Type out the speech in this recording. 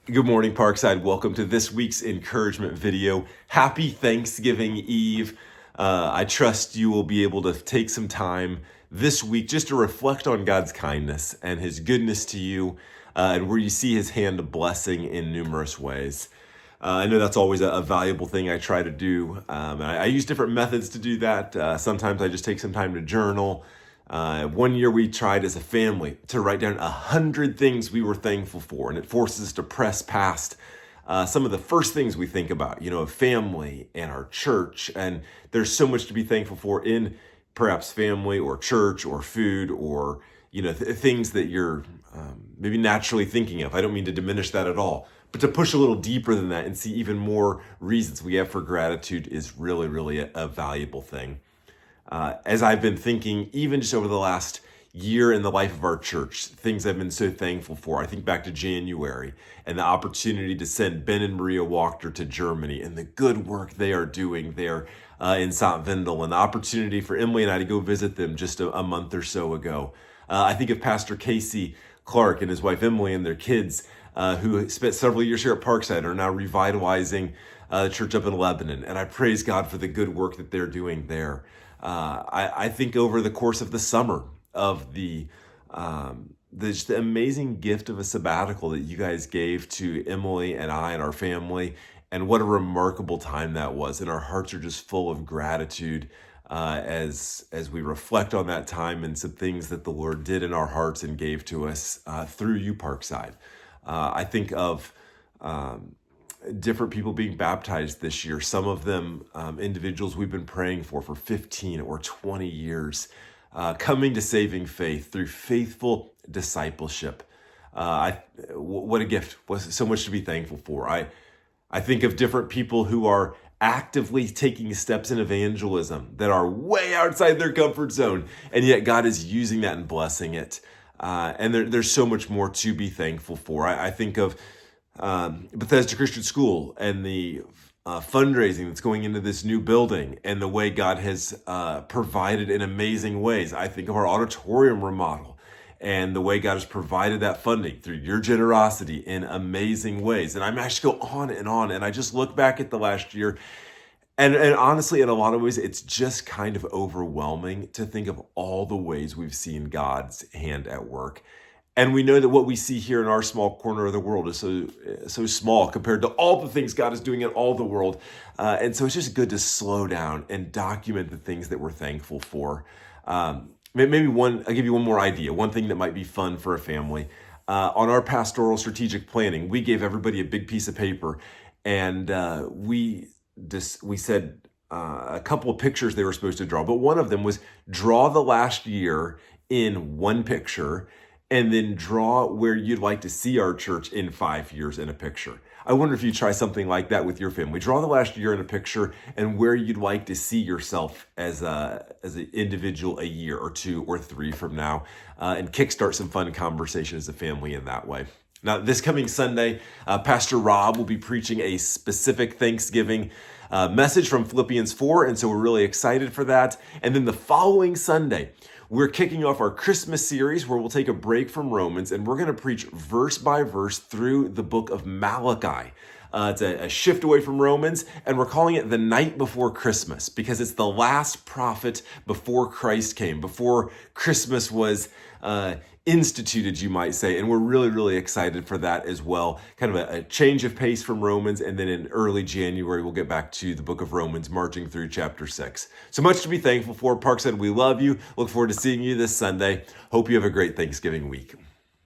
Good morning, Parkside. Welcome to this week's encouragement video. Happy Thanksgiving Eve. I trust you will be able to take some time this week just to reflect on God's kindness and His goodness to you, and where you see His hand of blessing in numerous ways. I know that's always a valuable thing I try to do. And I use different methods to do that. Sometimes I just take some time to journal. One year we tried as a family to write down 100 things we were thankful for, and it forces us to press past some of the first things we think about, a family and our church. And there's so much to be thankful for in perhaps family or church or food or, things that you're maybe naturally thinking of. I don't mean to diminish that at all, but to push a little deeper than that and see even more reasons we have for gratitude is really, really a valuable thing. As I've been thinking, even just over the last year in the life of our church, things I've been so thankful for. I think back to January and the opportunity to send Ben and Maria Wachter to Germany and the good work they are doing there in St. Wendel, and the opportunity for Emily and I to go visit them just a month or so ago. I think of Pastor Casey Clark and his wife Emily and their kids who spent several years here at Parkside are now revitalizing the church up in Lebanon. And I praise God for the good work that they're doing there. I think over the course of the summer of the just the amazing gift of a sabbatical that you guys gave to Emily and I and our family, and what a remarkable time that was. And our hearts are just full of gratitude as we reflect on that time and some things that the Lord did in our hearts and gave to us through you, Parkside. I think of different people being baptized this year. Some of them individuals we've been praying for 15 or 20 years, coming to saving faith through faithful discipleship. What a gift. So much to be thankful for. I think of different people who are actively taking steps in evangelism that are way outside their comfort zone, and yet God is using that and blessing it. And there's so much more to be thankful for. I think of Bethesda Christian School and the fundraising that's going into this new building and the way God has provided in amazing ways. I think of our auditorium remodel and the way God has provided that funding through your generosity in amazing ways. And I actually go on, and I just look back at the last year, and honestly, in a lot of ways, it's just kind of overwhelming to think of all the ways we've seen God's hand at work. And we know that what we see here in our small corner of the world is so small compared to all the things God is doing in all the world. And so it's just good to slow down and document the things that we're thankful for. I'll give you one more idea, one thing that might be fun for a family. On our pastoral strategic planning, we gave everybody a big piece of paper, and we said a couple of pictures they were supposed to draw, but one of them was draw the last year in one picture, and then draw where you'd like to see our church in 5 years in a picture. I wonder if you try something like that with your family. Draw the last year in a picture and where you'd like to see yourself as an individual a year or 2 or 3 from now, and kickstart some fun conversation as a family in that way. Now, this coming Sunday, Pastor Rob will be preaching a specific Thanksgiving message from Philippians 4, and so we're really excited for that. And then the following Sunday, we're kicking off our Christmas series where we'll take a break from Romans, and we're going to preach verse by verse through the book of Malachi. It's a shift away from Romans, and we're calling it the night before Christmas because it's the last prophet before Christ came, before Christmas was instituted, you might say. And we're really, really excited for that as well. Kind of a change of pace from Romans. And then in early January, we'll get back to the book of Romans, marching through chapter 6. So much to be thankful for. Parkside, we love you. Look forward to seeing you this Sunday. Hope you have a great Thanksgiving week.